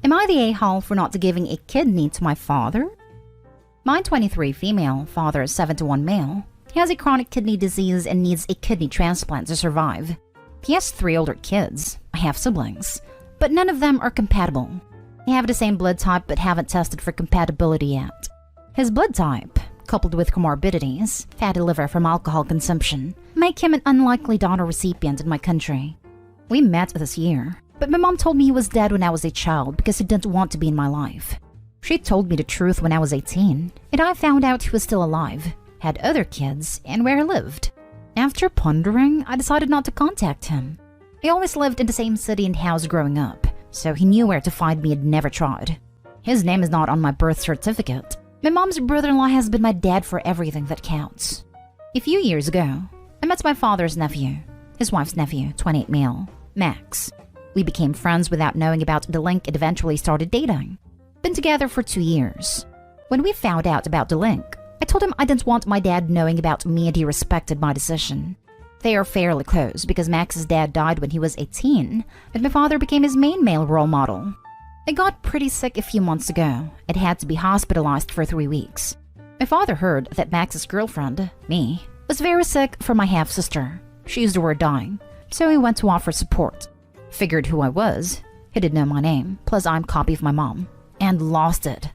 Am I the a-hole for not giving a kidney to my father? My 23 female, father is 71 male. He has a chronic kidney disease and needs a kidney transplant to survive. He has 3 older kids. I have siblings, but none of them are compatible. They have the same blood type but haven't tested for compatibility yet. His blood type, coupled with comorbidities, fatty liver from alcohol consumption, make him an unlikely donor recipient in my country. We met this year, but my mom told me he was dead when I was a child because he didn't want to be in my life. She told me the truth when I was 18, and I found out he was still alive, had other kids, and where he lived. After pondering, I decided not to contact him. He always lived in the same city and house growing up, so he knew where to find me and never tried. His name is not on my birth certificate. My mom's brother-in-law has been my dad for everything that counts. A few years ago, I met my father's nephew, his wife's nephew, 28 male, Max. We became friends without knowing about the link and eventually started dating. Been together for 2 years. When we found out about the link, I told him I didn't want my dad knowing about me and he respected my decision. They are fairly close because Max's dad died when he was 18, and my father became his main male role model. I got pretty sick a few months ago and had to be hospitalized for 3 weeks. My father heard that Max's girlfriend, me, was very sick for my half-sister. She used the word dying, so he went to offer support. Figured who I was. He didn't know my name, plus I'm a copy of my mom. And lost it.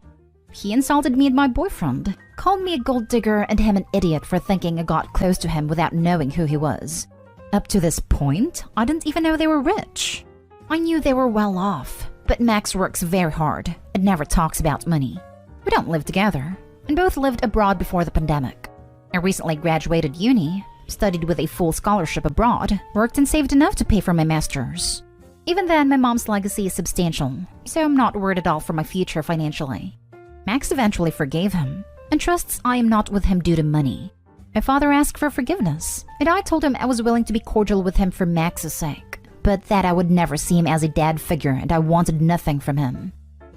He insulted me and my boyfriend, called me a gold digger and him an idiot for thinking I got close to him without knowing who he was. Up to this point, I didn't even know they were rich. I knew they were well off, but Max works very hard and never talks about money. We don't live together, and both lived abroad before the pandemic. I recently graduated uni, studied with a full scholarship abroad, worked and saved enough to pay for my master's. Even then, my mom's legacy is substantial, so I'm not worried at all for my future financially. Max eventually forgave him, and trusts I am not with him due to money. My father asked for forgiveness, and I told him I was willing to be cordial with him for Max's sake, but that I would never see him as a dad figure and I wanted nothing from him.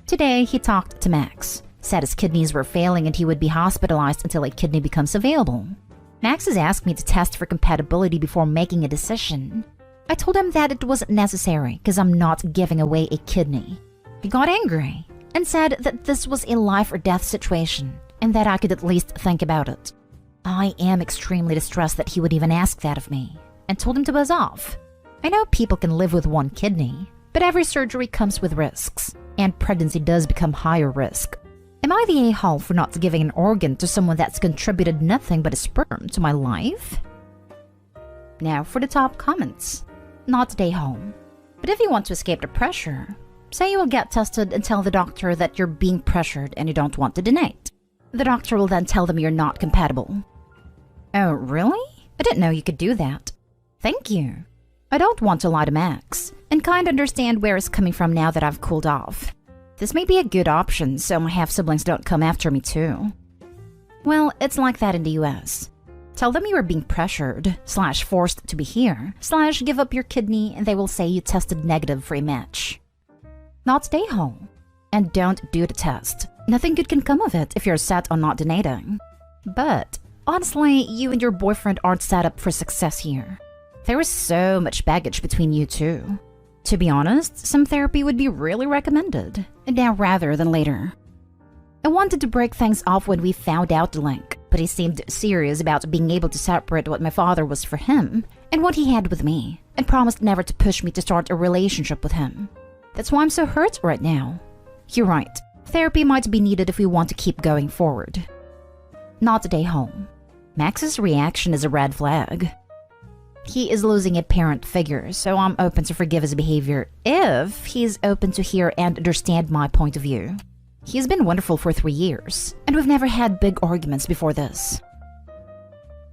Today, he talked to Max, said his kidneys were failing and he would be hospitalized until a kidney becomes available. Max has asked me to test for compatibility before making a decision. I told him that it wasn't necessary because I'm not giving away a kidney. He got angry and said that this was a life or death situation and that I could at least think about it. I am extremely distressed that he would even ask that of me and told him to buzz off. I know people can live with 1 kidney, but every surgery comes with risks, and pregnancy does become higher risk. Am I the a-hole for not giving an organ to someone that's contributed nothing but a sperm to my life? Now for the top comments. Not stay home. But if you want to escape the pressure, say you will get tested and tell the doctor that you're being pressured and you don't want to donate. The doctor will then tell them you're not compatible. Oh, really? I didn't know you could do that. Thank you. I don't want to lie to Max, and kind of understand where it's coming from now that I've cooled off. This may be a good option so my half-siblings don't come after me too. Well, it's like that in the US. Tell them you are being pressured, / forced to be here, / give up your kidney and they will say you tested negative for a match. Not stay home. And don't do the test. Nothing good can come of it if you're set on not donating. But, honestly, you and your boyfriend aren't set up for success here. There is so much baggage between you two. To be honest, some therapy would be really recommended, now rather than later. I wanted to break things off when we found out the link, but he seemed serious about being able to separate what my father was for him and what he had with me, and promised never to push me to start a relationship with him. That's why I'm so hurt right now. You're right, therapy might be needed if we want to keep going forward. Not a day home. Max's reaction is a red flag. He is losing a parent figure, so I'm open to forgive his behavior if he's open to hear and understand my point of view. He's been wonderful for 3 years, and we've never had big arguments before this.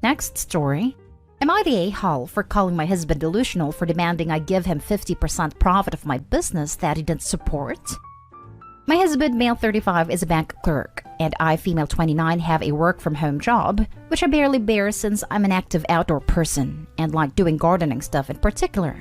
Next story. Am I the a-hole for calling my husband delusional for demanding I give him 50% profit of my business that he didn't support? My husband, male 35, is a bank clerk, and I, female 29, have a work-from-home job, which I barely bear since I'm an active outdoor person and like doing gardening stuff in particular.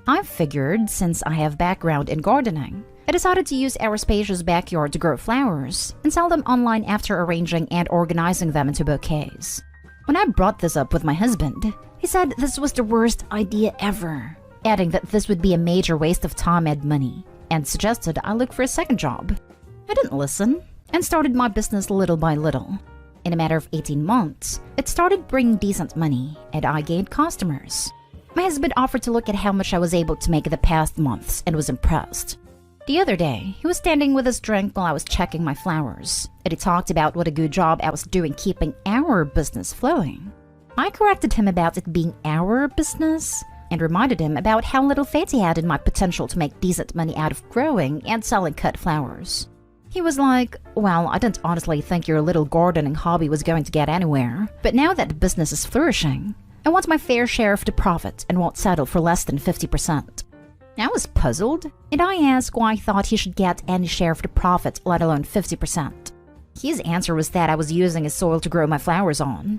I figured, since I have background in gardening, I decided to use our spacious backyard to grow flowers and sell them online after arranging and organizing them into bouquets. When I brought this up with my husband, he said this was the worst idea ever, adding that this would be a major waste of time and money. and suggested I look for a second job. I didn't listen and started my business little by little. In a matter of 18 months, it started bringing decent money and I gained customers. My husband offered to look at how much I was able to make in the past months and was impressed. The other day, he was standing with his drink while I was checking my flowers, and he talked about what a good job I was doing keeping our business flowing. I corrected him about it being our business and reminded him about how little faith he had in my potential to make decent money out of growing and selling cut flowers. He was like, well, I didn't honestly think your little gardening hobby was going to get anywhere, but now that the business is flourishing, I want my fair share of the profit and won't settle for less than 50%. I was puzzled, and I asked why I thought he should get any share of the profit, let alone 50%. His answer was that I was using his soil to grow my flowers on.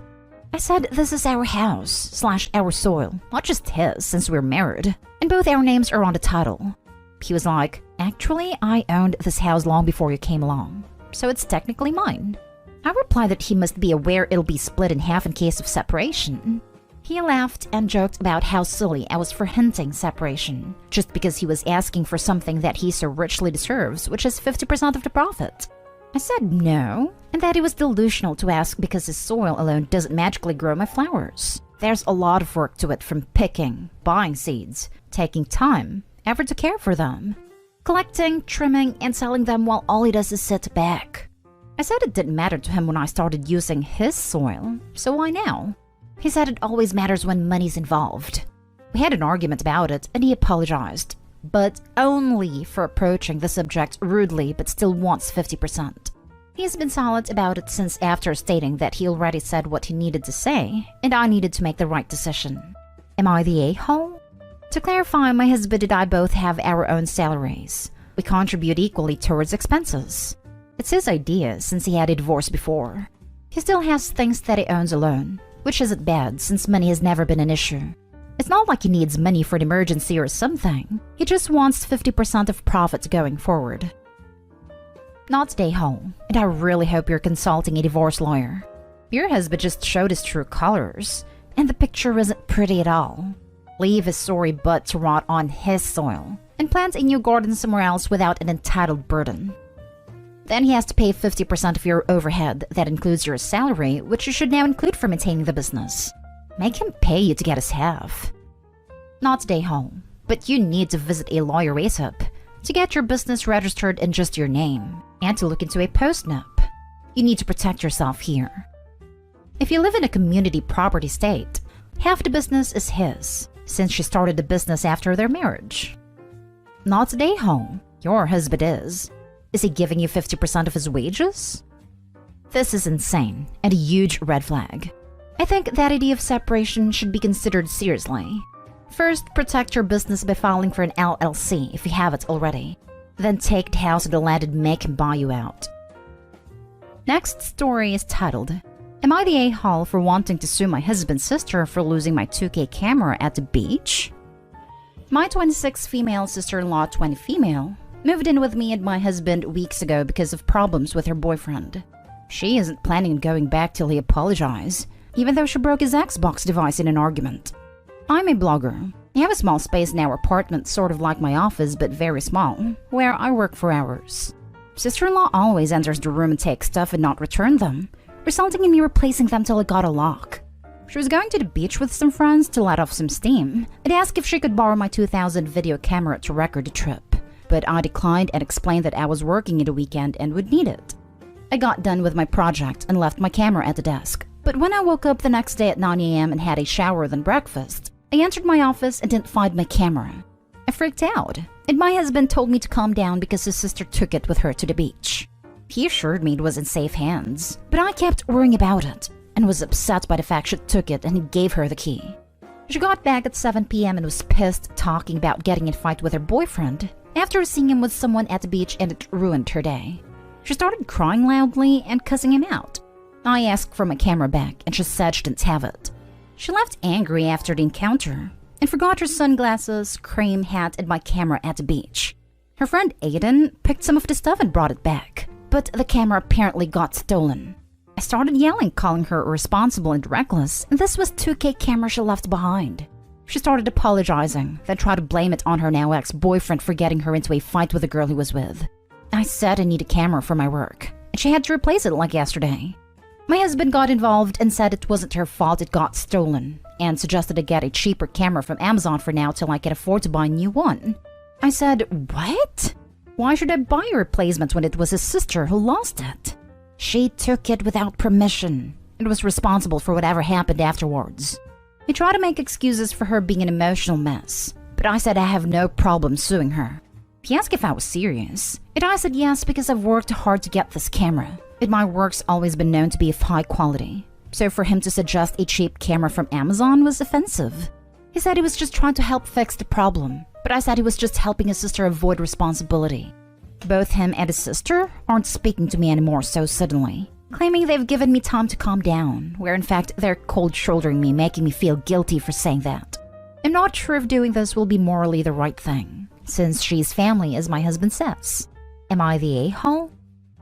I said this is our house / our soil, not just his since we're married, and both our names are on the title. He was like, actually, I owned this house long before you came along, so it's technically mine. I replied that he must be aware it'll be split in half in case of separation. He laughed and joked about how silly I was for hinting separation, just because he was asking for something that he so richly deserves, which is 50% of the profit. I said no, and that it was delusional to ask because his soil alone doesn't magically grow my flowers. There's a lot of work to it, from picking, buying seeds, taking time, effort to care for them, collecting, trimming, and selling them while all he does is sit back. I said it didn't matter to him when I started using his soil, so why now? He said it always matters when money's involved. We had an argument about it, and he apologized, but only for approaching the subject rudely but still wants 50%. He's been silent about it since after stating that he already said what he needed to say, and I needed to make the right decision. Am I the a-hole? To clarify, my husband and I both have our own salaries. We contribute equally towards expenses. It's his idea since he had a divorce before. He still has things that he owns alone, which isn't bad since money has never been an issue. It's not like he needs money for an emergency or something. He just wants 50% of profits going forward. Not stay home, and I really hope you're consulting a divorce lawyer. Your husband just showed his true colors, and the picture isn't pretty at all. Leave his sorry butt to rot on his soil, and plant a new garden somewhere else without an entitled burden. Then he has to pay 50% of your overhead. That includes your salary, which you should now include for maintaining the business. Make him pay you to get his half. Not stay home, but you need to visit a lawyer ASAP to get your business registered in just your name and to look into a post-nup. You need to protect yourself here. If you live in a community property state, half the business is his, since she started the business after their marriage. Not stay home, your husband is. Is he giving you 50% of his wages? This is insane and a huge red flag. I think that idea of separation should be considered seriously. First, protect your business by filing for an LLC if you have it already. Then take the house or the land and make him buy you out. Next story is titled, Am I the a-hole for wanting to sue my husband's sister for losing my 2K camera at the beach? My 26 female sister-in-law, 20 female, moved in with me and my husband weeks ago because of problems with her boyfriend. She isn't planning on going back till he apologizes, even though she broke his Xbox device in an argument. I'm a blogger. I have a small space in our apartment, sort of like my office but very small, where I work for hours. Sister-in-law always enters the room and takes stuff and not return them, resulting in me replacing them till it got a lock. She was going to the beach with some friends to let off some steam and asked if she could borrow my 2000 video camera to record the trip. But I declined and explained that I was working in the weekend and would need it. I got done with my project and left my camera at the desk. But when I woke up the next day at 9 a.m. and had a shower then breakfast, I entered my office and didn't find my camera. I freaked out, and my husband told me to calm down because his sister took it with her to the beach. He assured me it was in safe hands, but I kept worrying about it and was upset by the fact she took it and he gave her the key. She got back at 7 p.m. and was pissed, talking about getting in a fight with her boyfriend after seeing him with someone at the beach, and it ruined her day. She started crying loudly and cussing him out. I asked for my camera back and she said she didn't have it. She left angry after the encounter and forgot her sunglasses, cream hat, and my camera at the beach. Her friend Aiden picked some of the stuff and brought it back, but the camera apparently got stolen. I started yelling, calling her irresponsible and reckless, and this was 2K camera she left behind. She started apologizing, then tried to blame it on her now ex-boyfriend for getting her into a fight with the girl he was with. I said I need a camera for my work, and she had to replace it like yesterday. My husband got involved and said it wasn't her fault it got stolen, and suggested I get a cheaper camera from Amazon for now till I can afford to buy a new one. I said, what? Why should I buy a replacement when it was his sister who lost it? She took it without permission and was responsible for whatever happened afterwards. He tried to make excuses for her being an emotional mess, but I said I have no problem suing her. He asked if I was serious, and I said yes because I've worked hard to get this camera, and my work's always been known to be of high quality. So for him to suggest a cheap camera from Amazon was offensive. He said he was just trying to help fix the problem, but I said he was just helping his sister avoid responsibility. Both him and his sister aren't speaking to me anymore so suddenly, claiming they've given me time to calm down, where in fact they're cold-shouldering me, making me feel guilty for saying that. I'm not sure if doing this will be morally the right thing, since she's family as my husband says. Am I the a-hole?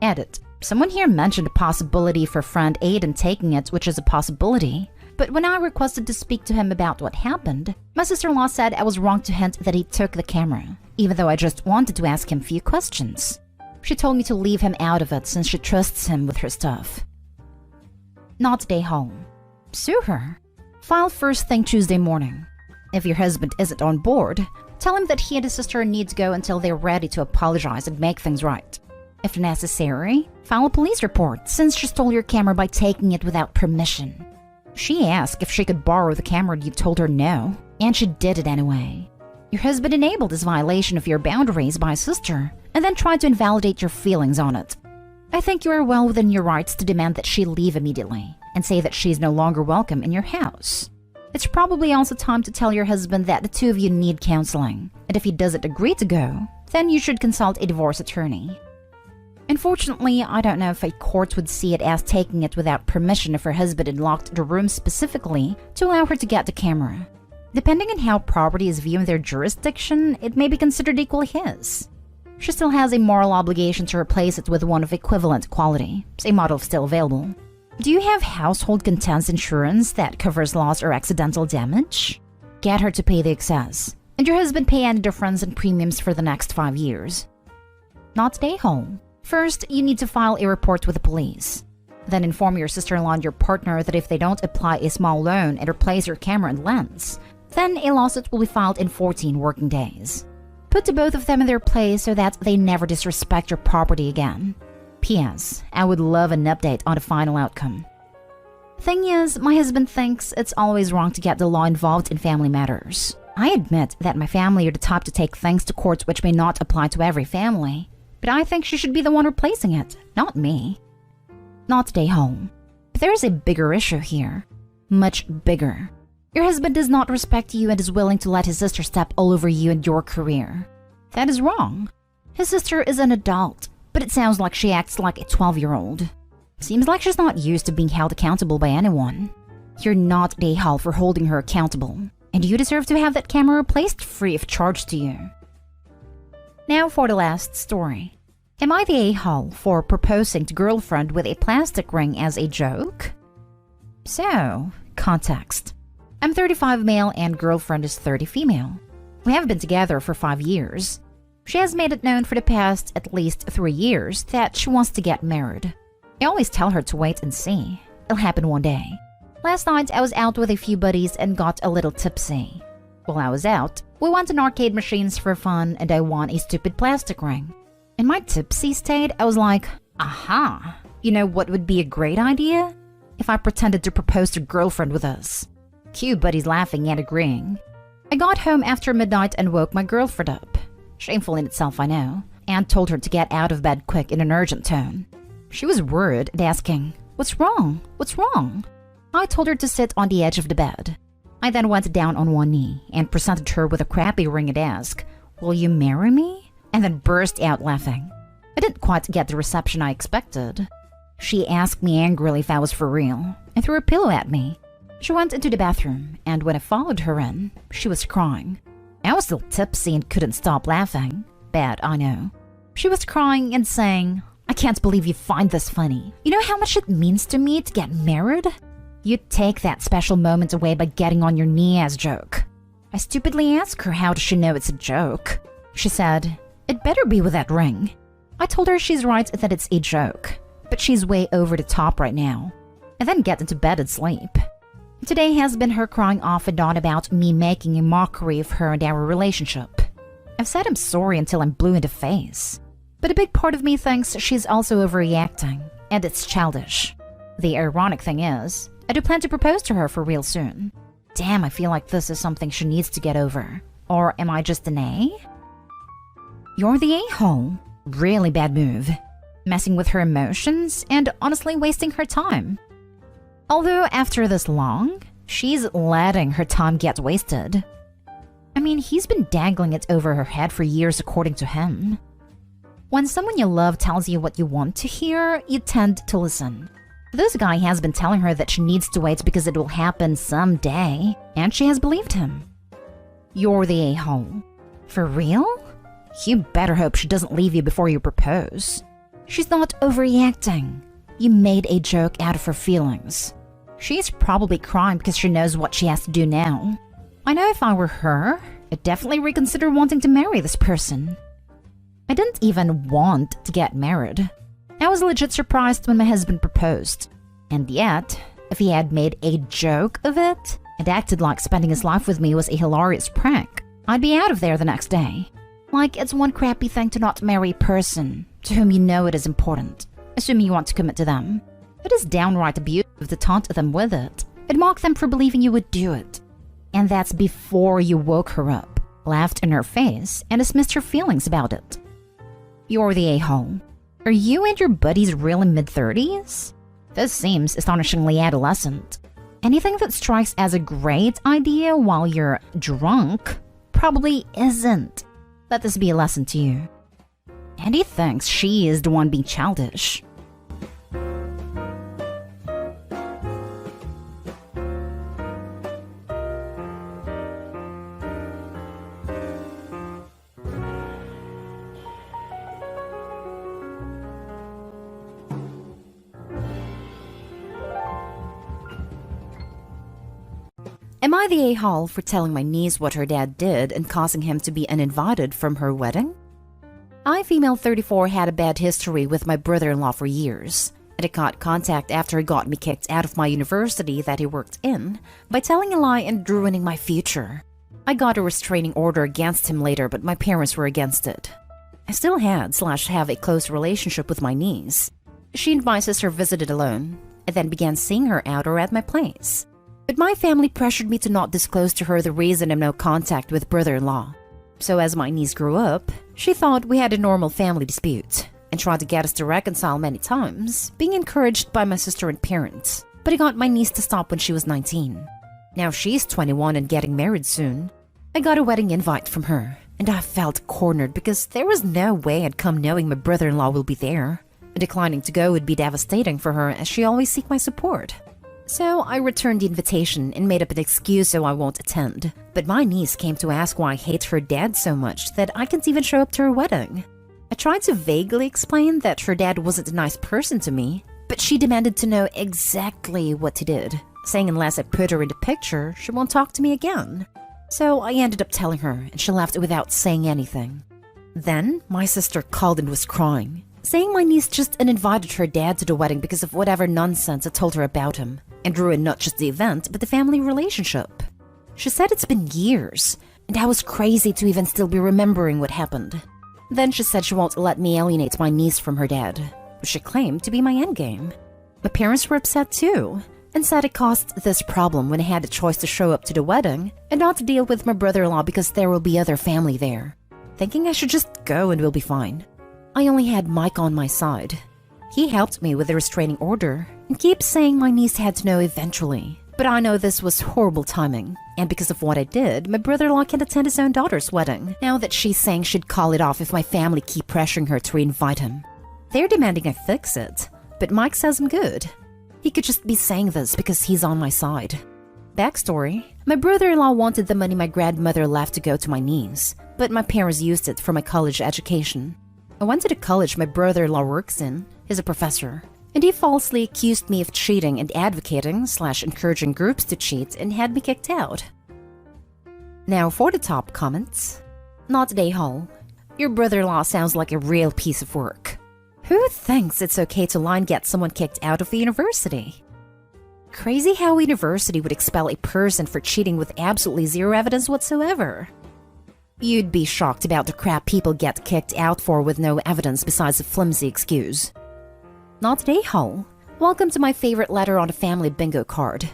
Edit. Someone here mentioned a possibility for friend Aiden taking it, which is a possibility. But when I requested to speak to him about what happened, my sister-in-law said I was wrong to hint that he took the camera, even though I just wanted to ask him a few questions. She told me to leave him out of it since she trusts him with her stuff. Not stay home. Sue her. File first thing Tuesday morning. If your husband isn't on board, tell him that he and his sister need to go until they're ready to apologize and make things right. If necessary, file a police report since she stole your camera by taking it without permission. She asked if she could borrow the camera and you told her no, and she did it anyway. Your husband enabled this violation of your boundaries by sister and then tried to invalidate your feelings on it. I think you are well within your rights to demand that she leave immediately and say that she's no longer welcome in your house. It's probably also time to tell your husband that the two of you need counseling, and if he doesn't agree to go, then you should consult a divorce attorney. Unfortunately, I don't know if a court would see it as taking it without permission if her husband had locked the room specifically to allow her to get the camera. Depending on how property is viewed in their jurisdiction, it may be considered equally his. She still has a moral obligation to replace it with one of equivalent quality, a model still available. Do you have household contents insurance that covers loss or accidental damage? Get her to pay the excess, and your husband pay any difference in premiums for the next 5 years. Not stay home. First, you need to file a report with the police. Then inform your sister-in-law and your partner that if they don't apply a small loan and replace your camera and lens, then a lawsuit will be filed in 14 working days. Put the both of them in their place so that they never disrespect your property again. P.S. I would love an update on the final outcome. Thing is, my husband thinks it's always wrong to get the law involved in family matters. I admit that my family are the type to take things to court which may not apply to every family, but I think she should be the one replacing it, not me. Not stay home. But there is a bigger issue here. Much bigger. Your husband does not respect you and is willing to let his sister step all over you and your career. That is wrong. His sister is an adult, but it sounds like she acts like a 12-year-old. Seems like she's not used to being held accountable by anyone. You're not the a-hole for holding her accountable, and you deserve to have that camera replaced free of charge to you. Now for the last story. Am I the a-hole for proposing to girlfriend with a plastic ring as a joke? So, context. I'm 35 male and girlfriend is 30 female. We have been together for 5 years. She has made it known for the past at least 3 years that she wants to get married. I always tell her to wait and see. It'll happen one day. Last night I was out with a few buddies and got a little tipsy. While I was out, we went on arcade machines for fun and I won a stupid plastic ring. In my tipsy state, I was like, aha! You know what would be a great idea? If I pretended to propose to girlfriend with us. Cue buddies laughing and agreeing. I got home after midnight and woke my girlfriend up. Shameful in itself, I know, and told her to get out of bed quick in an urgent tone. She was worried and asking, "What's wrong? What's wrong?" I told her to sit on the edge of the bed. I then went down on one knee and presented her with a crappy ring and asked, "Will you marry me?" And then burst out laughing. I didn't quite get the reception I expected. She asked me angrily if I was for real and threw a pillow at me. She went into the bathroom, and when I followed her in, she was crying. I was still tipsy and couldn't stop laughing. Bad, I know. She was crying and saying, "I can't believe you find this funny. You know how much it means to me to get married? You take that special moment away by getting on your knee as a joke." I stupidly asked her how does she know it's a joke. She said, "It better be with that ring." I told her she's right that it's a joke, but she's way over the top right now. And then get into bed and sleep. Today has been her crying off and on about me making a mockery of her and our relationship. I've said I'm sorry until I'm blue in the face. But a big part of me thinks she's also overreacting, and it's childish. The ironic thing is, I do plan to propose to her for real soon. Damn, I feel like this is something she needs to get over. Or am I just an A? You're the a-hole. Really bad move. Messing with her emotions and honestly wasting her time. Although after this long, she's letting her time get wasted. I mean, he's been dangling it over her head for years according to him. When someone you love tells you what you want to hear, you tend to listen. This guy has been telling her that she needs to wait because it will happen someday, and she has believed him. You're the a-hole. For real? You better hope she doesn't leave you before you propose. She's not overreacting. You made a joke out of her feelings. She's probably crying because she knows what she has to do now. I know if I were her, I'd definitely reconsider wanting to marry this person. I didn't even want to get married. I was legit surprised when my husband proposed. And yet, if he had made a joke of it and acted like spending his life with me was a hilarious prank, I'd be out of there the next day. Like it's one crappy thing to not marry a person to whom you know it is important, assuming you want to commit to them. It is downright abusive to taunt them with it and mock them for believing you would do it. And that's before you woke her up, laughed in her face, and dismissed her feelings about it. You're the a-hole. Are you and your buddies really mid-30s? This seems astonishingly adolescent. Anything that strikes as a great idea while you're drunk probably isn't. Let this be a lesson to you. And he thinks she is the one being childish. Am I the a-hole for telling my niece what her dad did and causing him to be uninvited from her wedding? I, female 34, had a bad history with my brother-in-law for years, and I got contact after he got me kicked out of my university that he worked in by telling a lie and ruining my future. I got a restraining order against him later, but my parents were against it. I still had/have a close relationship with my niece. She and my sister visited alone, and then began seeing her out or at my place. But my family pressured me to not disclose to her the reason of no contact with brother-in-law. So as my niece grew up, she thought we had a normal family dispute and tried to get us to reconcile many times, being encouraged by my sister and parents. But I got my niece to stop when she was 19. Now she's 21 and getting married soon. I got a wedding invite from her, and I felt cornered because there was no way I'd come knowing my brother-in-law will be there. Declining to go would be devastating for her as she always seek my support. So I returned the invitation and made up an excuse so I won't attend. But my niece came to ask why I hate her dad so much that I can't even show up to her wedding. I tried to vaguely explain that her dad wasn't a nice person to me, but she demanded to know exactly what he did, saying unless I put her in the picture, she won't talk to me again. So I ended up telling her, and she left without saying anything. Then my sister called and was crying, saying my niece just uninvited her dad to the wedding because of whatever nonsense I told her about him, and ruined not just the event, but the family relationship. She said it's been years, and I was crazy to even still be remembering what happened. Then she said she won't let me alienate my niece from her dad, which she claimed to be my endgame. My parents were upset too, and said it caused this problem when I had the choice to show up to the wedding and not to deal with my brother-in-law because there will be other family there, thinking I should just go and we'll be fine. I only had Mike on my side. He helped me with the restraining order and keeps saying my niece had to know eventually. But I know this was horrible timing, and because of what I did, my brother-in-law can't attend his own daughter's wedding, now that she's saying she'd call it off if my family keep pressuring her to reinvite him. They're demanding I fix it, but Mike says I'm good. He could just be saying this because he's on my side. Backstory: my brother-in-law wanted the money my grandmother left to go to my niece, but my parents used it for my college education. I went to the college my brother-in-law works in. He's a professor, and he falsely accused me of cheating and advocating/encouraging groups to cheat and had me kicked out. Now for the top comments. Not Dayhall. Your brother-in-law sounds like a real piece of work. Who thinks it's okay to lie and get someone kicked out of the university? Crazy how a university would expel a person for cheating with absolutely zero evidence whatsoever. You'd be shocked about the crap people get kicked out for with no evidence besides a flimsy excuse. Not Dayhall. Welcome to my favorite letter on a family bingo card.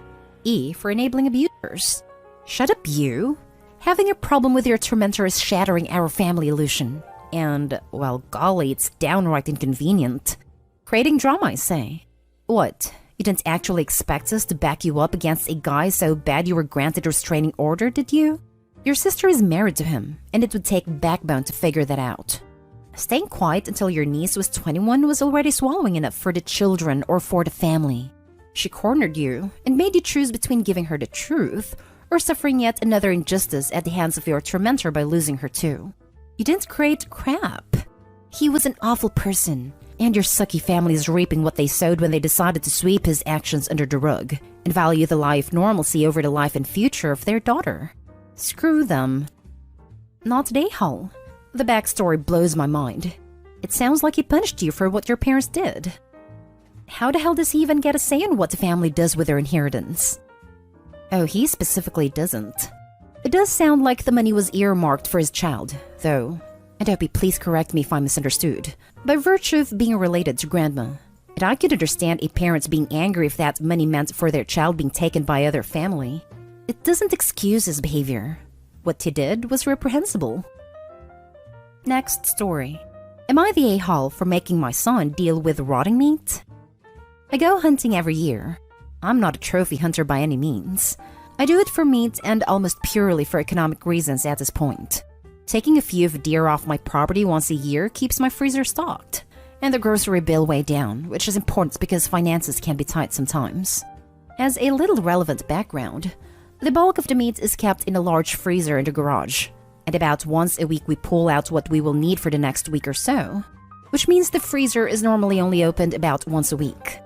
E for enabling abusers. Shut up, you. Having a problem with your tormentor is shattering our family illusion. And, well, golly, it's downright inconvenient. Creating drama, I say. What? You didn't actually expect us to back you up against a guy so bad you were granted a restraining order, did you? Your sister is married to him, and it would take backbone to figure that out. Staying quiet until your niece was 21 was already swallowing enough for the children or for the family. She cornered you and made you choose between giving her the truth or suffering yet another injustice at the hands of your tormentor by losing her too. You didn't create crap. He was an awful person, and your sucky family is reaping what they sowed when they decided to sweep his actions under the rug and value the life normalcy over the life and future of their daughter. Screw them. Not Dayhall. The backstory blows my mind. It sounds like he punished you for what your parents did. How the hell does he even get a say in what the family does with their inheritance? Oh, he specifically doesn't. It does sound like the money was earmarked for his child, though, and Opie, please correct me if I misunderstood, by virtue of being related to Grandma. And I could understand a parent being angry if that money meant for their child being taken by other family. It doesn't excuse his behavior. What he did was reprehensible. Next story. Am I the a-hole for making my son deal with rotting meat? I go hunting every year. I'm not a trophy hunter by any means. I do it for meat and almost purely for economic reasons at this point. Taking a few of deer off my property once a year keeps my freezer stocked, and the grocery bill way down, which is important because finances can be tight sometimes. As a little relevant background, the bulk of the meat is kept in a large freezer in the garage, and about once a week we pull out what we will need for the next week or so, which means the freezer is normally only opened about once a week.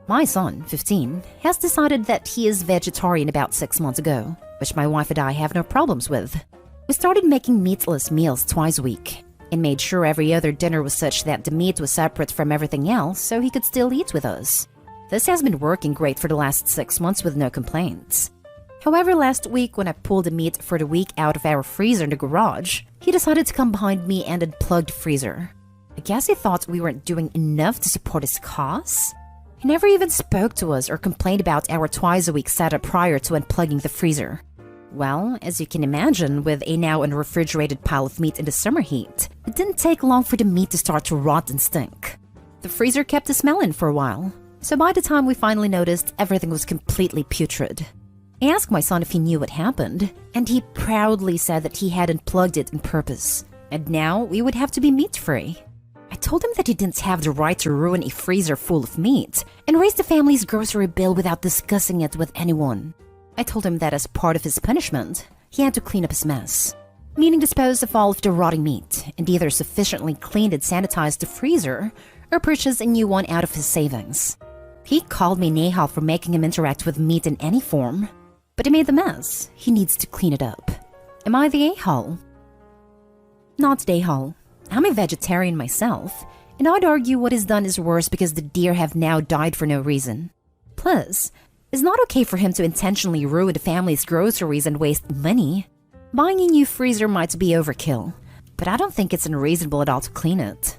My son, 15, has decided that he is vegetarian about 6 months ago, which my wife and I have no problems with. We started making meatless meals twice a week, and made sure every other dinner was such that the meat was separate from everything else so he could still eat with us. This has been working great for the last 6 months with no complaints. However, last week when I pulled the meat for the week out of our freezer in the garage, he decided to come behind me and unplug the freezer. I guess he thought we weren't doing enough to support his cause? He never even spoke to us or complained about our twice-a-week setup prior to unplugging the freezer. Well, as you can imagine, with a now unrefrigerated pile of meat in the summer heat, it didn't take long for the meat to start to rot and stink. The freezer kept the smell in for a while, so by the time we finally noticed, everything was completely putrid. I asked my son if he knew what happened, and he proudly said that he had unplugged it on purpose, and now we would have to be meat-free. I told him that he didn't have the right to ruin a freezer full of meat and raise the family's grocery bill without discussing it with anyone. I told him that as part of his punishment, he had to clean up his mess, meaning dispose of all of the rotting meat and either sufficiently cleaned and sanitized the freezer or purchase a new one out of his savings. He called me Nahal for making him interact with meat in any form, but he made the mess. He needs to clean it up. Am I the a-hole? Not a-hole. I'm a vegetarian myself, and I'd argue what is done is worse because the deer have now died for no reason. Plus, it's not okay for him to intentionally ruin the family's groceries and waste money. Buying a new freezer might be overkill, but I don't think it's unreasonable at all to clean it.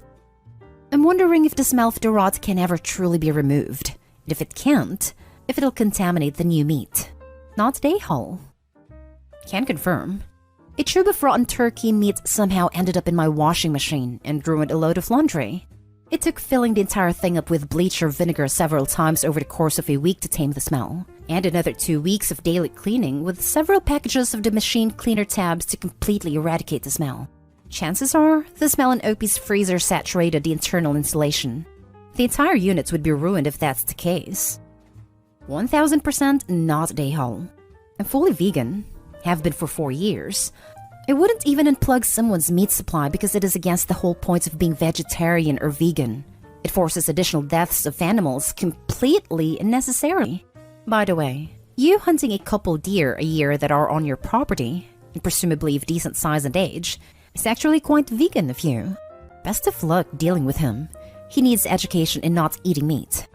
I'm wondering if the smell of the rot can ever truly be removed, and if it can't, if it'll contaminate the new meat. Not a-hole. Can confirm. A tube of rotten turkey meat somehow ended up in my washing machine and ruined a load of laundry. It took filling the entire thing up with bleach or vinegar several times over the course of a week to tame the smell, and another 2 weeks of daily cleaning with several packages of the machine cleaner tabs to completely eradicate the smell. Chances are, the smell in Opie's freezer saturated the internal insulation. The entire unit would be ruined if that's the case. 1000% not a-hole. I'm fully vegan. Have been for 4 years. I wouldn't even unplug someone's meat supply because it is against the whole point of being vegetarian or vegan. It forces additional deaths of animals completely unnecessarily. By the way, you hunting a couple deer a year that are on your property, and presumably of decent size and age, is actually quite vegan of you. Best of luck dealing with him. He needs education in not eating meat.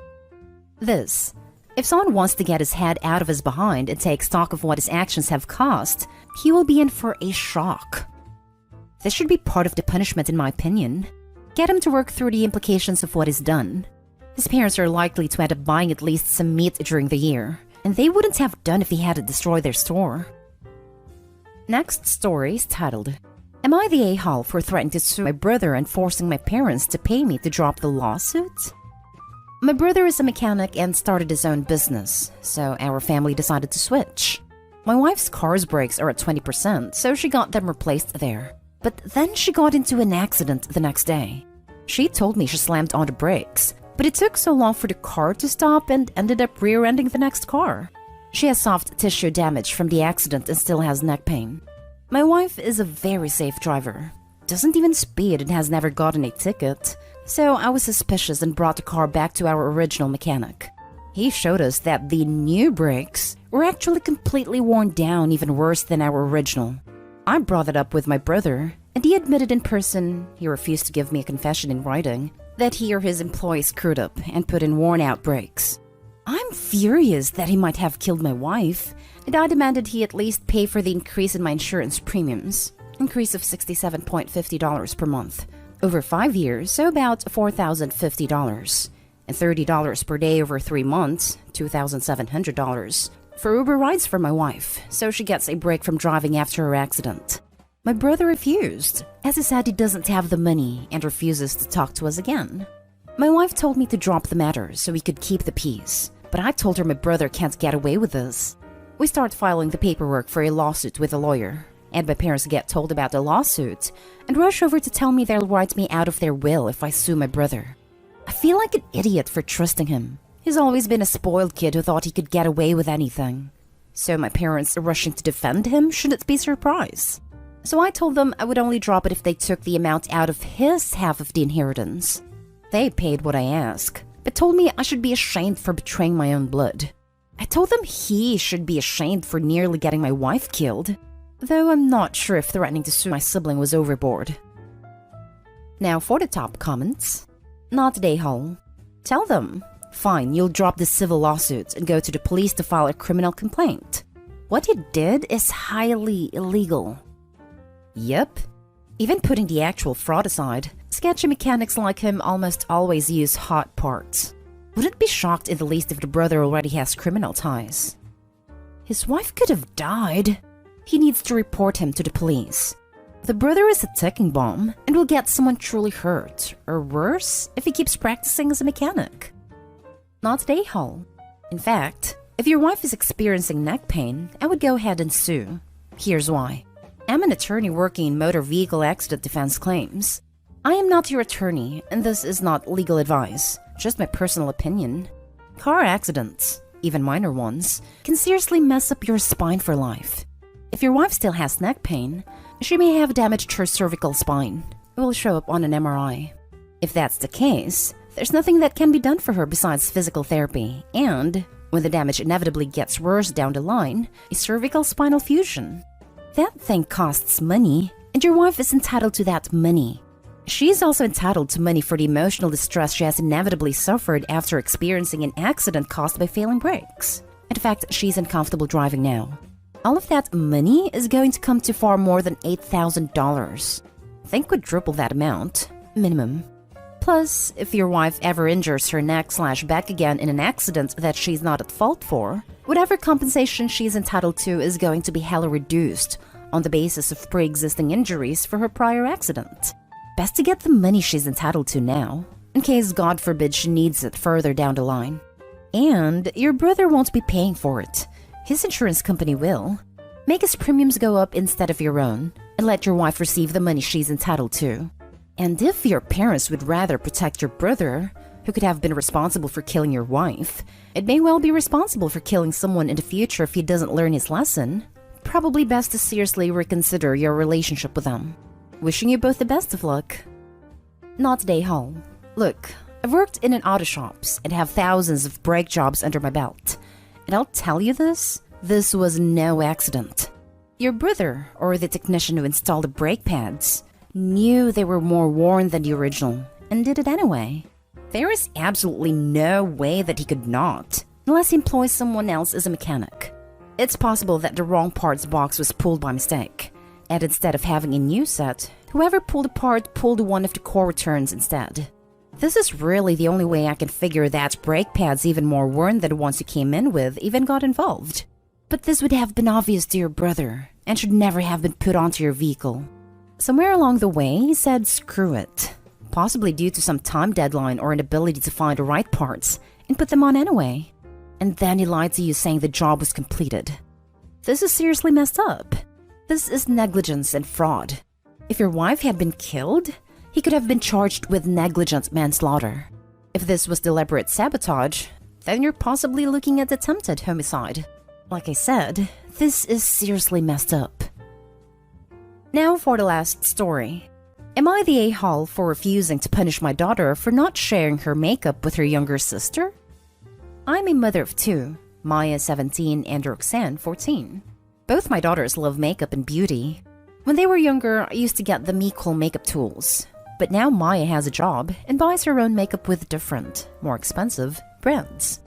This. If someone wants to get his head out of his behind and take stock of what his actions have cost, he will be in for a shock. This should be part of the punishment in my opinion. Get him to work through the implications of what is done. His parents are likely to end up buying at least some meat during the year, and they wouldn't have done if he had to destroy their store. Next story is titled, Am I the a-hole for threatening to sue my brother and forcing my parents to pay me to drop the lawsuit? My brother is a mechanic and started his own business, so our family decided to switch. My wife's car's brakes are at 20%, so she got them replaced there. But then she got into an accident the next day. She told me she slammed on the brakes, but it took so long for the car to stop and ended up rear-ending the next car. She has soft tissue damage from the accident and still has neck pain. My wife is a very safe driver, doesn't even speed and has never gotten a ticket, so I was suspicious and brought the car back to our original mechanic. He showed us that the new brakes were actually completely worn down, even worse than our original. I brought it up with my brother, and he admitted in person, he refused to give me a confession in writing, that he or his employees screwed up and put in worn-out brakes. I'm furious that he might have killed my wife, and I demanded he at least pay for the increase in my insurance premiums, increase of $67.50 per month, over 5 years, so about $4,050, and $30 per day over 3 months, $2,700, for Uber rides for my wife, so she gets a break from driving after her accident. My brother refused, as he said he doesn't have the money and refuses to talk to us again. My wife told me to drop the matter so we could keep the peace, but I told her my brother can't get away with this. We start filing the paperwork for a lawsuit with a lawyer, and my parents get told about the lawsuit and rush over to tell me they'll write me out of their will if I sue my brother. I feel like an idiot for trusting him. He's always been a spoiled kid who thought he could get away with anything. So my parents rushing to defend him shouldn't be a surprise. So I told them I would only drop it if they took the amount out of his half of the inheritance. They paid what I asked, but told me I should be ashamed for betraying my own blood. I told them he should be ashamed for nearly getting my wife killed, though I'm not sure if threatening to sue my sibling was overboard. Now for the top comments. Not the a-hole. Tell them, fine, you'll drop the civil lawsuit and go to the police to file a criminal complaint. What you did is highly illegal. Yep. Even putting the actual fraud aside, sketchy mechanics like him almost always use hot parts. Wouldn't be shocked in the least if the brother already has criminal ties. His wife could have died. He needs to report him to the police. The brother is a ticking bomb and will get someone truly hurt, or worse, if he keeps practicing as a mechanic. Not the a-hole. In fact, if your wife is experiencing neck pain, I would go ahead and sue. Here's why. I'm an attorney working in motor vehicle accident defense claims. I am not your attorney, and this is not legal advice, just my personal opinion. Car accidents, even minor ones, can seriously mess up your spine for life. If your wife still has neck pain, she may have damaged her cervical spine. It will show up on an MRI. If that's the case, there's nothing that can be done for her besides physical therapy, and, when the damage inevitably gets worse down the line, a cervical spinal fusion. That thing costs money, and your wife is entitled to that money. She's also entitled to money for the emotional distress she has inevitably suffered after experiencing an accident caused by failing brakes. In fact, she's uncomfortable driving now. All of that money is going to come to far more than $8,000. Think quadruple that amount, minimum. Plus, if your wife ever injures her neck/back again in an accident that she's not at fault for, whatever compensation she's entitled to is going to be hella reduced on the basis of pre-existing injuries for her prior accident. Best to get the money she's entitled to now, in case God forbid she needs it further down the line. And your brother won't be paying for it. His insurance company will. Make his premiums go up instead of your own, and let your wife receive the money she's entitled to. And if your parents would rather protect your brother, who could have been responsible for killing your wife, it may well be responsible for killing someone in the future if he doesn't learn his lesson, probably best to seriously reconsider your relationship with them. Wishing you both the best of luck. Not the a-hole. Look, I've worked in an auto shops and have thousands of brake jobs under my belt. And I'll tell you this was no accident. Your brother, or the technician who installed the brake pads, knew they were more worn than the original and did it anyway. There is absolutely no way that he could not, unless he employs someone else as a mechanic. It's possible that the wrong parts box was pulled by mistake, and instead of having a new set, whoever pulled the part pulled one of the core returns instead. This is really the only way I can figure that brake pads even more worn than the ones you came in with even got involved. But this would have been obvious to your brother and should never have been put onto your vehicle. Somewhere along the way, he said screw it, possibly due to some time deadline or inability to find the right parts, and put them on anyway. And then he lied to you saying the job was completed. This is seriously messed up. This is negligence and fraud. If your wife had been killed, he could have been charged with negligent manslaughter. If this was deliberate sabotage, then you're possibly looking at attempted homicide. Like I said, this is seriously messed up. Now for the last story. Am I the a-hole for refusing to punish my daughter for not sharing her makeup with her younger sister? I'm a mother of two, Maya 17 and Roxanne 14. Both my daughters love makeup and beauty. When they were younger, I used to get them equal makeup tools. But now Maya has a job and buys her own makeup with different, more expensive, brands.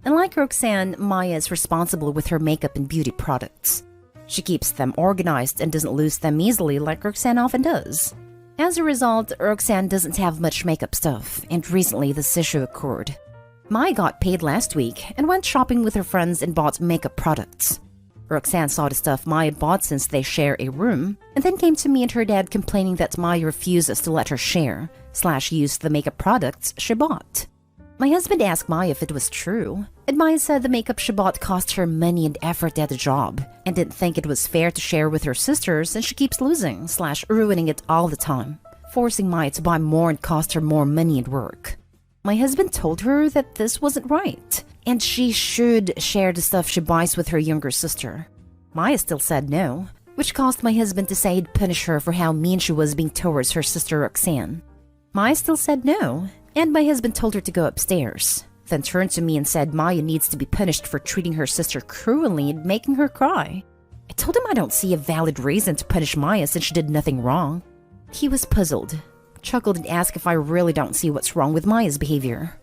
And like Roxanne, Maya is responsible with her makeup and beauty products. She keeps them organized and doesn't lose them easily like Roxanne often does. As a result, Roxanne doesn't have much makeup stuff, and recently this issue occurred. Maya got paid last week and went shopping with her friends and bought makeup products. Roxanne saw the stuff Maya bought since they share a room, and then came to me and her dad complaining that Maya refuses to let her share/use the makeup products she bought. My husband asked Maya if it was true, and Maya said the makeup she bought cost her money and effort at the job, and didn't think it was fair to share with her sisters, and she keeps losing/ruining it all the time, forcing Maya to buy more and cost her more money and work. My husband told her that this wasn't right, and she should share the stuff she buys with her younger sister. Maya still said no, which caused my husband to say he'd punish her for how mean she was being towards her sister Roxanne. Maya still said no, and my husband told her to go upstairs, then turned to me and said Maya needs to be punished for treating her sister cruelly and making her cry. I told him I don't see a valid reason to punish Maya since she did nothing wrong. He was puzzled, chuckled and asked if I really don't see what's wrong with Maya's behavior.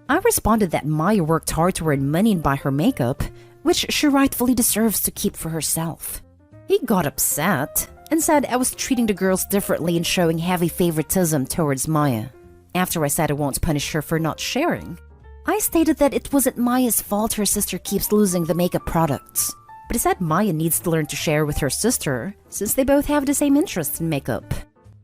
I responded that Maya worked hard to earn money and buy her makeup, which she rightfully deserves to keep for herself. He got upset and said I was treating the girls differently and showing heavy favoritism towards Maya. After I said I won't punish her for not sharing, I stated that it wasn't Maya's fault her sister keeps losing the makeup products. But he said Maya needs to learn to share with her sister since they both have the same interest in makeup.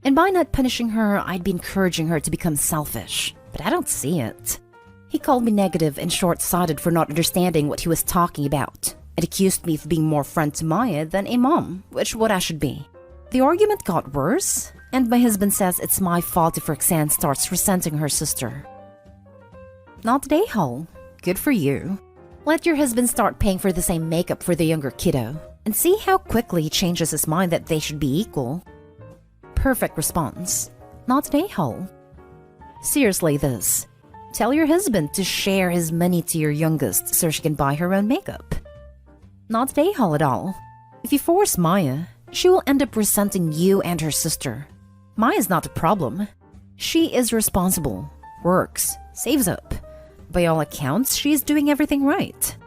And by not punishing her, I'd be encouraging her to become selfish. But I don't see it. He called me negative and short-sighted for not understanding what he was talking about, and accused me of being more friend to Maya than a mom, which what I should be. The argument got worse, and my husband says it's my fault if Roxanne starts resenting her sister. Not today, Hole. Good for you. Let your husband start paying for the same makeup for the younger kiddo, and see how quickly he changes his mind that they should be equal. Perfect response. Not today, Hole. Seriously this. Tell your husband to share his money to your youngest so she can buy her own makeup. Not today, Hole at all. If you force Maya, she will end up resenting you and her sister. Maya's not the problem. She is responsible, works, saves up. By all accounts, she is doing everything right.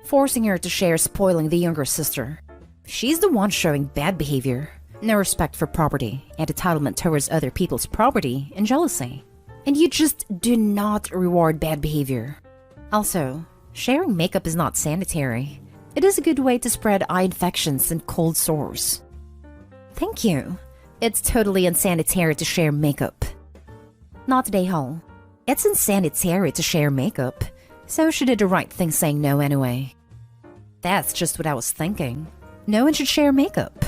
Forcing her to share spoiling the younger sister. She's the one showing bad behavior, no respect for property, and entitlement towards other people's property, and jealousy. And you just do not reward bad behavior. Also, sharing makeup is not sanitary. It is a good way to spread eye infections and cold sores. Thank you. It's totally unsanitary to share makeup. Not today, Hole. It's unsanitary to share makeup, so she did the right thing saying no anyway. That's just what I was thinking. No one should share makeup.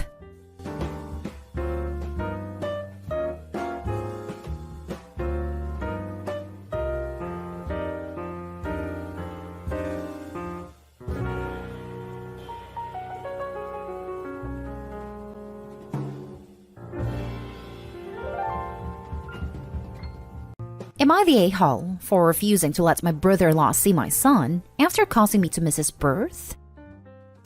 Am I the a-hole for refusing to let my brother-in-law see my son after causing me to miss his birth?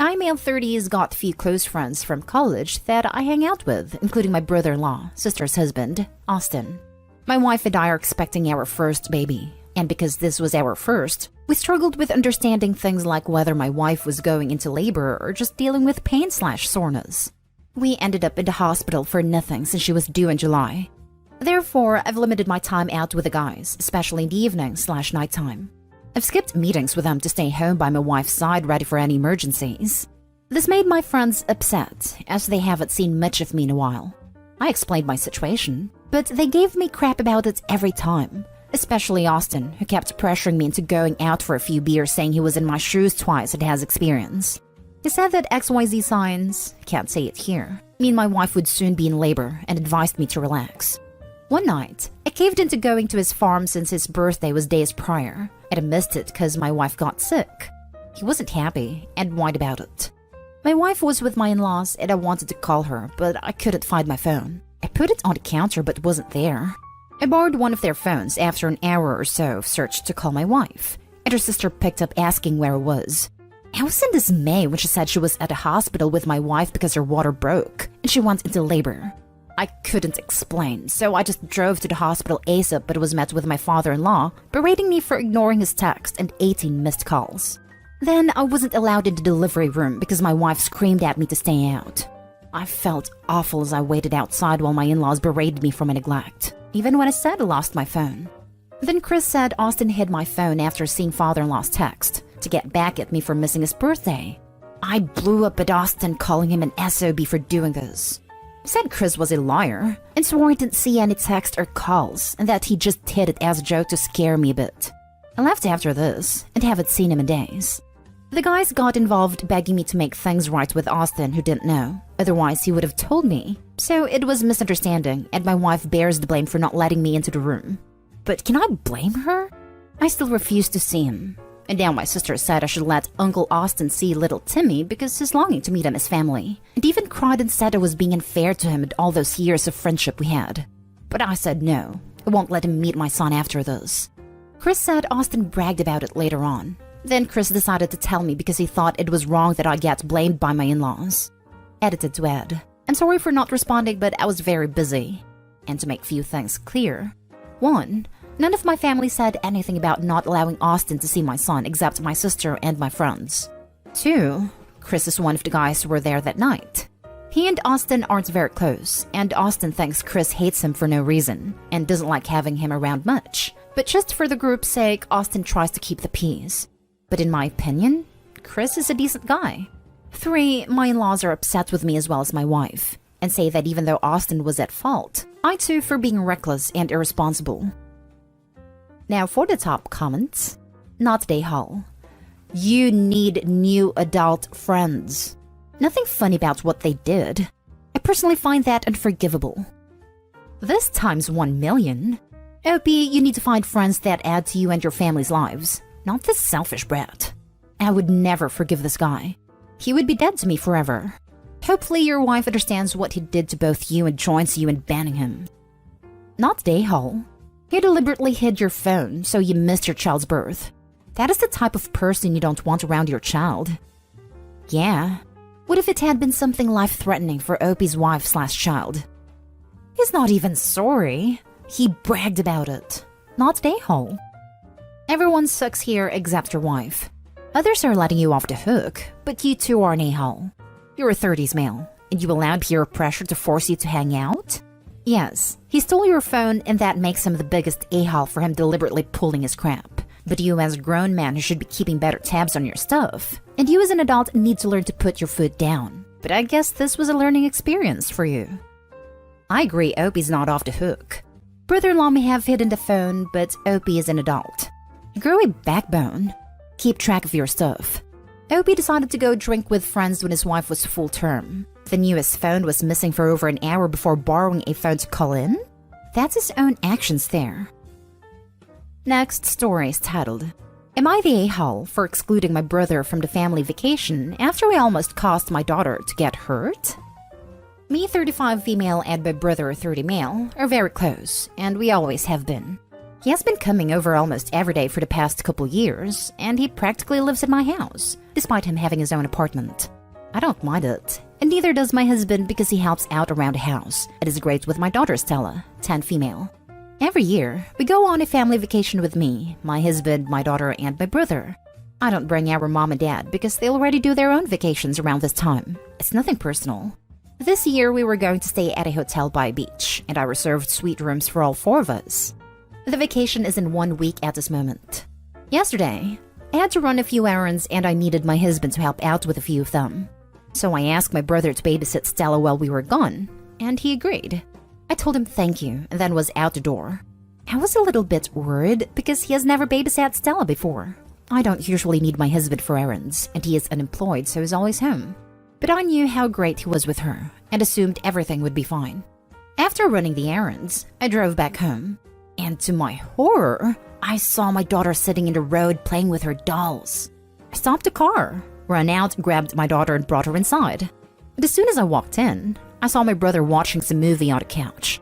I, male 30s, got few close friends from college that I hang out with, including my brother-in-law, sister's husband, Austin. My wife and I are expecting our first baby, and because this was our first, we struggled with understanding things like whether my wife was going into labor or just dealing with pain/soreness. We ended up in the hospital for nothing since she was due in July. Therefore, I've limited my time out with the guys, especially in the evening/nighttime. I've skipped meetings with them to stay home by my wife's side ready for any emergencies. This made my friends upset, as they haven't seen much of me in a while. I explained my situation, but they gave me crap about it every time, especially Austin, who kept pressuring me into going out for a few beers, saying he was in my shoes twice and has experience. He said that XYZ signs, can't say it here, mean my wife would soon be in labor and advised me to relax. One night, I caved into going to his farm since his birthday was days prior, and I missed it because my wife got sick. He wasn't happy and whined about it. My wife was with my in-laws and I wanted to call her, but I couldn't find my phone. I put it on the counter but it wasn't there. I borrowed one of their phones after an hour or so of search to call my wife, and her sister picked up asking where I was. I was in dismay when she said she was at a hospital with my wife because her water broke and she went into labor. I couldn't explain, so I just drove to the hospital ASAP, but was met with my father-in-law berating me for ignoring his text and 18 missed calls. Then I wasn't allowed in the delivery room because my wife screamed at me to stay out. I felt awful as I waited outside while my in-laws berated me for my neglect, even when I said I lost my phone. Then Chris said Austin hid my phone after seeing father-in-law's text to get back at me for missing his birthday. I blew up at Austin, calling him an SOB for doing this. Said Chris was a liar and swore he didn't see any text or calls and that he just hid it as a joke to scare me a bit. I left after this and haven't seen him in days. The guys got involved begging me to make things right with Austin, who didn't know. Otherwise, he would have told me. So it was a misunderstanding and my wife bears the blame for not letting me into the room. But can I blame her? I still refuse to see him. And now my sister said I should let Uncle Austin see little Timmy because he's longing to meet him as family, and even cried and said I was being unfair to him and all those years of friendship we had. But I said no, I won't let him meet my son after this. Chris said Austin bragged about it later on. Then Chris decided to tell me because he thought it was wrong that I get blamed by my in-laws. Edited to add, I'm sorry for not responding, but I was very busy. And to make few things clear. 1. None of my family said anything about not allowing Austin to see my son except my sister and my friends. 2. Chris is one of the guys who were there that night. He and Austin aren't very close, and Austin thinks Chris hates him for no reason and doesn't like having him around much. But just for the group's sake, Austin tries to keep the peace. But in my opinion, Chris is a decent guy. 3. My in-laws are upset with me as well as my wife, and say that even though Austin was at fault, I too for being reckless and irresponsible. Now for the top comments. Not Day Hall. You need new adult friends. Nothing funny about what they did. I personally find that unforgivable. This times 1 million. OP, you need to find friends that add to you and your family's lives, not this selfish brat. I would never forgive this guy. He would be dead to me forever. Hopefully your wife understands what he did to both you and joins you in banning him. Not Day Hall. You deliberately hid your phone so you missed your child's birth. That is the type of person you don't want around your child. Yeah. What if it had been something life-threatening for Opie's wife/child? He's not even sorry. He bragged about it. Not Day Hall. Everyone sucks here except your wife. Others are letting you off the hook, but you too are an a-hole. You're a 30s male, and you allowed peer pressure to force you to hang out? Yes, he stole your phone and that makes him the biggest a-hole for him deliberately pulling his crap. But you as a grown man should be keeping better tabs on your stuff. And you as an adult need to learn to put your foot down. But I guess this was a learning experience for you. I agree Opie's not off the hook. Brother-in-law may have hidden the phone, but Opie is an adult. Grow a backbone. Keep track of your stuff. Opie decided to go drink with friends when his wife was full term. The newest phone was missing for over an hour before borrowing a phone to call in? That's his own actions there. Next story is titled, Am I the a-hole for excluding my brother from the family vacation after I almost caused my daughter to get hurt? Me, 35 female, and my brother, 30 male, are very close, and we always have been. He has been coming over almost every day for the past couple years, and he practically lives in my house, despite him having his own apartment. I don't mind it, and neither does my husband because he helps out around the house and is great with my daughter Stella, 10 female. Every year, we go on a family vacation with me, my husband, my daughter, and my brother. I don't bring our mom and dad because they already do their own vacations around this time. It's nothing personal. This year, we were going to stay at a hotel by a beach, and I reserved suite rooms for all 4 of us. The vacation is in 1 week at this moment. Yesterday, I had to run a few errands and I needed my husband to help out with a few of them. So I asked my brother to babysit Stella while we were gone, and he agreed. I told him thank you and then was out the door. I was a little bit worried because he has never babysat Stella before. I don't usually need my husband for errands, and he is unemployed so he's always home. But I knew how great he was with her and assumed everything would be fine. After running the errands, I drove back home. And to my horror, I saw my daughter sitting in the road playing with her dolls. I stopped the car, ran out, grabbed my daughter and brought her inside. But as soon as I walked in, I saw my brother watching some movie on the couch.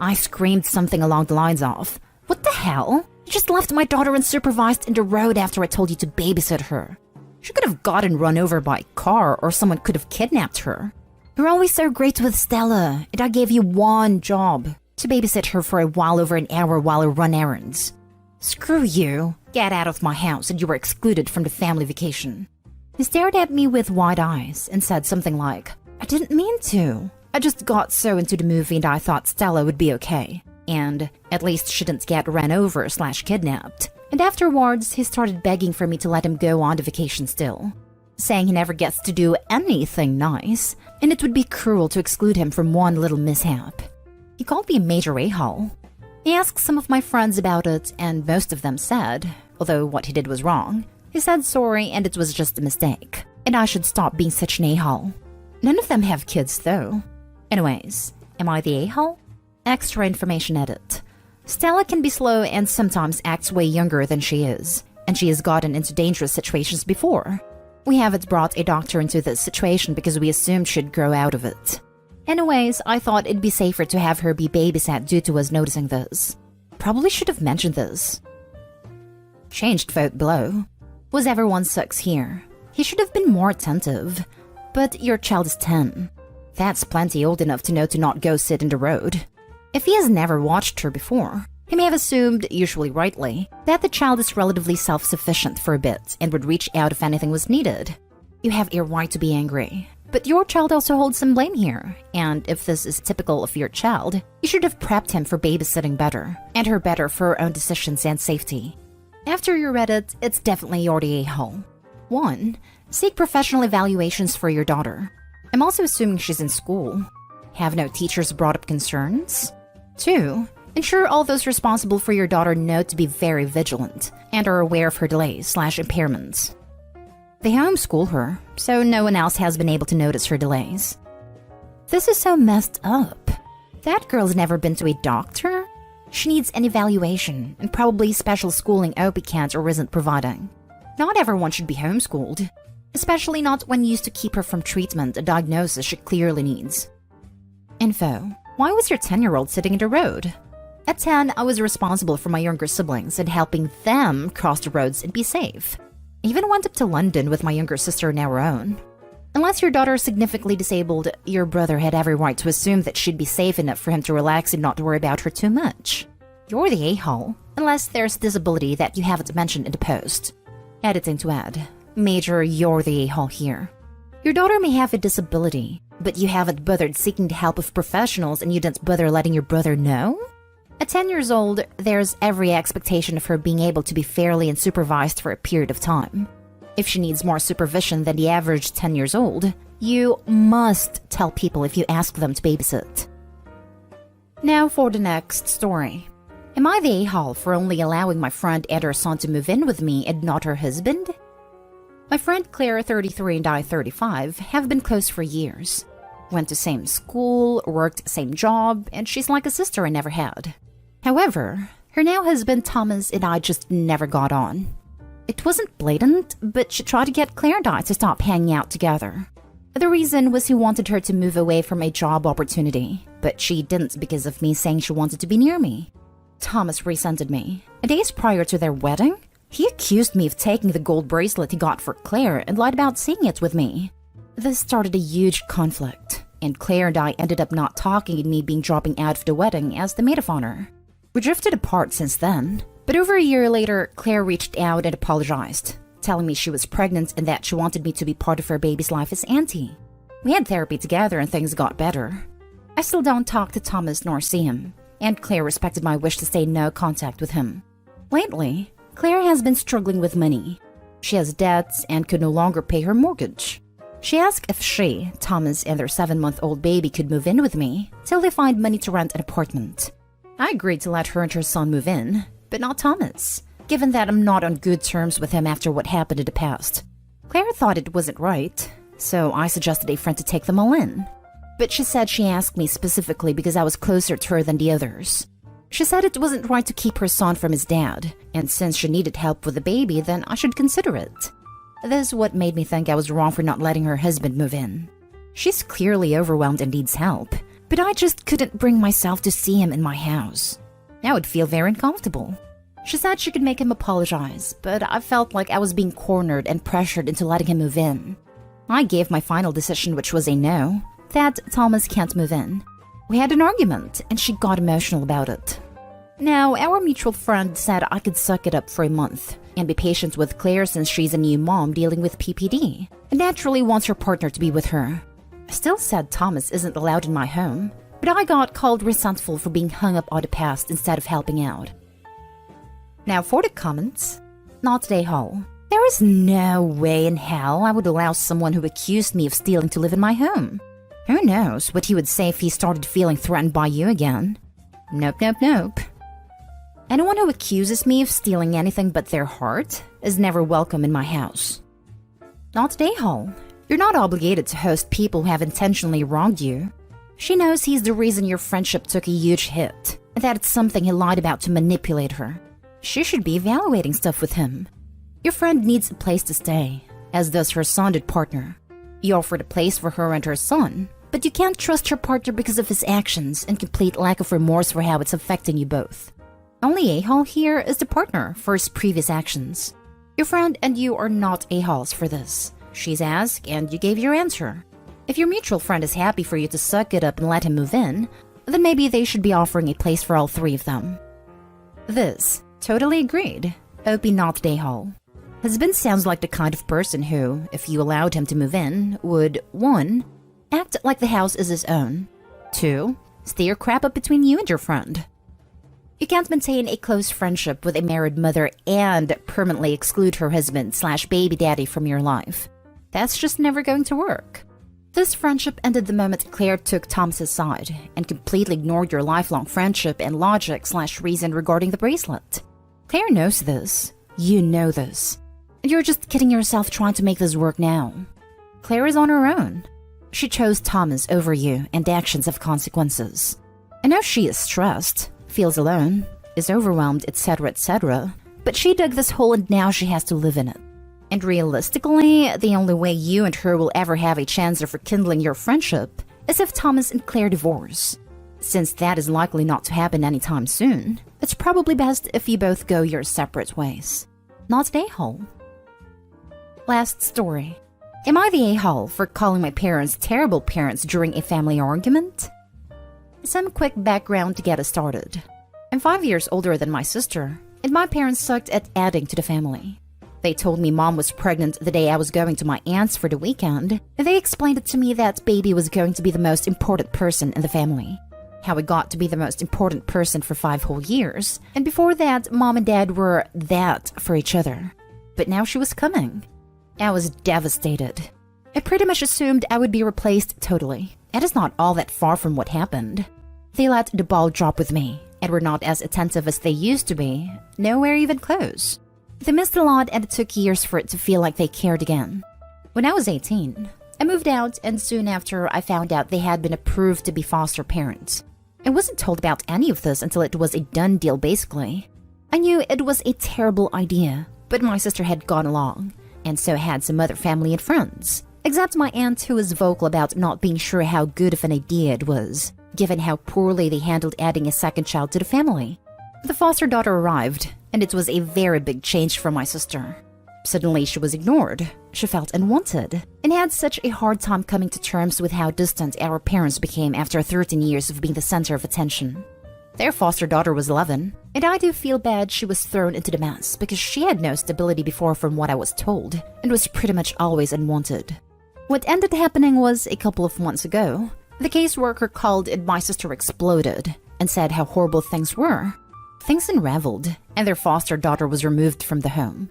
I screamed something along the lines of, "What the hell? You just left my daughter unsupervised in the road after I told you to babysit her. She could have gotten run over by a car or someone could have kidnapped her. You're always so great with Stella, and I gave you one job, to babysit her for a while over an hour while I run errands. Screw you. Get out of my house and you were excluded from the family vacation." He stared at me with wide eyes and said something like, "I didn't mean to. I just got so into the movie and I thought Stella would be okay. And at least she didn't get ran over/kidnapped. And afterwards, he started begging for me to let him go on the vacation still, saying he never gets to do anything nice, and it would be cruel to exclude him from one little mishap. He called me a major a-hole. He asked some of my friends about it, and most of them said, although what he did was wrong, he said sorry and it was just a mistake, and I should stop being such an a-hole. None of them have kids though. Anyways, am I the a-hole? Extra information edit. Stella can be slow and sometimes acts way younger than she is, and she has gotten into dangerous situations before. We haven't brought a doctor into this situation because we assumed she'd grow out of it. Anyways, I thought it'd be safer to have her be babysat due to us noticing this. Probably should have mentioned this. Changed vote below. Was everyone sucks here? He should have been more attentive. But your child is 10. That's plenty old enough to know to not go sit in the road. If he has never watched her before, he may have assumed, usually rightly, that the child is relatively self-sufficient for a bit and would reach out if anything was needed. You have a right to be angry. But your child also holds some blame here, and if this is typical of your child, you should have prepped him for babysitting better, and her better for her own decisions and safety. After you read it, it's definitely you're the a-hole. 1. Seek professional evaluations for your daughter. I'm also assuming she's in school. Have no teachers brought up concerns? 2. Ensure all those responsible for your daughter know to be very vigilant, and are aware of her delays/impairments. They homeschool her, so no one else has been able to notice her delays. This is so messed up. That girl's never been to a doctor? She needs an evaluation, and probably special schooling OP can't or isn't providing. Not everyone should be homeschooled, especially not when used to keep her from treatment, a diagnosis she clearly needs. Info. Why was your 10-year-old sitting in the road? At 10, I was responsible for my younger siblings and helping them cross the roads and be safe. Even went up to London with my younger sister and our own. Unless your daughter is significantly disabled, your brother had every right to assume that she'd be safe enough for him to relax and not worry about her too much. You're the a-hole, unless there's disability that you haven't mentioned in the post. Editing to add. Major, you're the a-hole here. Your daughter may have a disability, but you haven't bothered seeking the help of professionals and you didn't bother letting your brother know? At 10 years old, there's every expectation of her being able to be fairly unsupervised for a period of time. If she needs more supervision than the average 10 years old, you must tell people if you ask them to babysit. Now for the next story. Am I the a-hole for only allowing my friend and her son to move in with me and not her husband? My friend Claire, 33, and I, 35, have been close for years. Went to same school, worked same job, and she's like a sister I never had. However, her now husband Thomas and I just never got on. It wasn't blatant, but she tried to get Claire and I to stop hanging out together. The reason was he wanted her to move away from a job opportunity, but she didn't because of me saying she wanted to be near me. Thomas resented me. Days prior to their wedding, he accused me of taking the gold bracelet he got for Claire and lied about seeing it with me. This started a huge conflict, and Claire and I ended up not talking and me being dropping out of the wedding as the maid of honor. We drifted apart since then, but over a year later, Claire reached out and apologized, telling me she was pregnant and that she wanted me to be part of her baby's life as auntie. We had therapy together and things got better. I still don't talk to Thomas nor see him, and Claire respected my wish to stay in no contact with him. Lately, Claire has been struggling with money. She has debts and could no longer pay her mortgage. She asked if she, Thomas, and their 7-month-old baby could move in with me till they find money to rent an apartment. I agreed to let her and her son move in, but not Thomas, given that I'm not on good terms with him after what happened in the past. Claire thought it wasn't right, so I suggested a friend to take them all in. But she said she asked me specifically because I was closer to her than the others. She said it wasn't right to keep her son from his dad, and since she needed help with the baby, then I should consider it. This is what made me think I was wrong for not letting her husband move in. She's clearly overwhelmed and needs help, but I just couldn't bring myself to see him in my house. I would feel very uncomfortable. She said she could make him apologize, but I felt like I was being cornered and pressured into letting him move in. I gave my final decision, which was a no, that Thomas can't move in. We had an argument, and she got emotional about it. Now, our mutual friend said I could suck it up for a month and be patient with Claire since she's a new mom dealing with PPD and naturally wants her partner to be with her. I still said Thomas isn't allowed in my home, but I got called resentful for being hung up on the past instead of helping out. Now for the comments. Not today, Hall. There is no way in hell I would allow someone who accused me of stealing to live in my home. Who knows what he would say if he started feeling threatened by you again. Nope, nope, nope. Anyone who accuses me of stealing anything but their heart is never welcome in my house. Not today, Hall. You're not obligated to host people who have intentionally wronged you. She knows he's the reason your friendship took a huge hit, and that it's something he lied about to manipulate her. She should be evaluating stuff with him. Your friend needs a place to stay, as does her sonded partner. You offered a place for her and her son, but you can't trust your partner because of his actions and complete lack of remorse for how it's affecting you both. Only a-hole here is the partner for his previous actions. Your friend and you are not a-holes for this. She's asked and you gave your answer. If your mutual friend is happy for you to suck it up and let him move in, then maybe they should be offering a place for all three of them. This, totally agreed. Opie not a-hole. Husband sounds like the kind of person who, if you allowed him to move in, would 1. Act like the house is his own. 2. Stay your crap up between you and your friend. You can't maintain a close friendship with a married mother and permanently exclude her husband/baby daddy from your life. That's just never going to work. This friendship ended the moment Claire took Thomas's side and completely ignored your lifelong friendship and logic/reason regarding the bracelet. Claire knows this. You know this. And you're just kidding yourself trying to make this work now. Claire is on her own. She chose Thomas over you and actions have consequences. I know she is stressed, feels alone, is overwhelmed, etc., but she dug this hole and now she has to live in it. And realistically, the only way you and her will ever have a chance of rekindling your friendship is if Thomas and Claire divorce. Since that is likely not to happen anytime soon, it's probably best if you both go your separate ways. Not an a-hole. Last story. Am I the a-hole for calling my parents terrible parents during a family argument? Some quick background to get us started. I'm 5 years older than my sister, and my parents sucked at adding to the family. They told me mom was pregnant the day I was going to my aunt's for the weekend, and they explained it to me that baby was going to be the most important person in the family. How it got to be the most important person for 5 whole years, and before that, mom and dad were that for each other. But now she was coming. I was devastated. I pretty much assumed I would be replaced totally. It is not all that far from what happened. They let the ball drop with me, and were not as attentive as they used to be, nowhere even close. They missed a lot and it took years for it to feel like they cared again. When I was 18, I moved out and soon after I found out they had been approved to be foster parents. I wasn't told about any of this until it was a done deal basically. I knew it was a terrible idea, but my sister had gone along, and so had some other family and friends. Except my aunt who was vocal about not being sure how good of an idea it was, given how poorly they handled adding a second child to the family. The foster daughter arrived, and it was a very big change for my sister. Suddenly she was ignored. She felt unwanted and had such a hard time coming to terms with how distant our parents became after 13 years of being the center of attention. Their foster daughter was 11, and I do feel bad she was thrown into the mess because she had no stability before from what I was told and was pretty much always unwanted. What ended up happening was a couple of months ago. The caseworker called and my sister exploded and said how horrible things were. Things unraveled, and their foster daughter was removed from the home.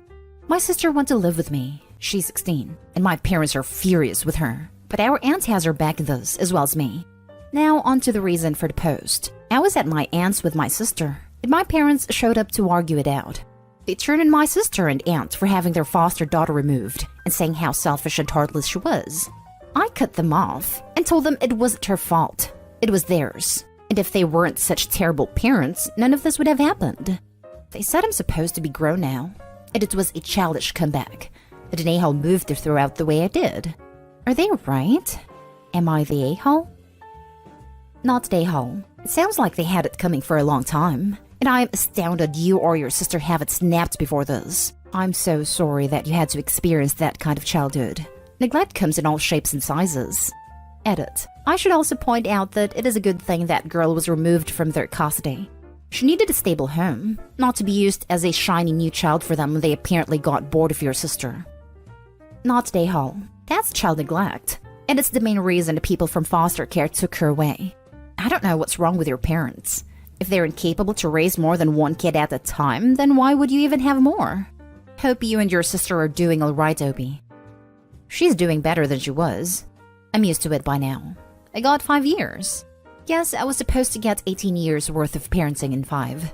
My sister went to live with me. She's 16, and my parents are furious with her. But our aunt has her back thus, as well as me. Now, on to the reason for the post. I was at my aunt's with my sister, and my parents showed up to argue it out. They turned on my sister and aunt for having their foster daughter removed and saying how selfish and heartless she was. I cut them off and told them it wasn't her fault. It was theirs. And if they weren't such terrible parents, none of this would have happened. They said I'm supposed to be grown now, and it was a childish comeback that an a-hole moved to throw out the way I did. Are they right? Am I the a-hole? Not the a-hole. It sounds like they had it coming for a long time, and I am astounded you or your sister have it snapped before this. I'm so sorry that you had to experience that kind of childhood. Neglect comes in all shapes and sizes. Edit. I should also point out that it is a good thing that girl was removed from their custody. She needed a stable home, not to be used as a shiny new child for them when they apparently got bored of your sister. Not the a-hole. That's child neglect, and it's the main reason the people from foster care took her away. I don't know what's wrong with your parents. If they're incapable to raise more than one kid at a time, then why would you even have more? Hope you and your sister are doing alright, Obi. She's doing better than she was. I'm used to it by now. I got 5 years. Yes, I was supposed to get 18 years worth of parenting in 5.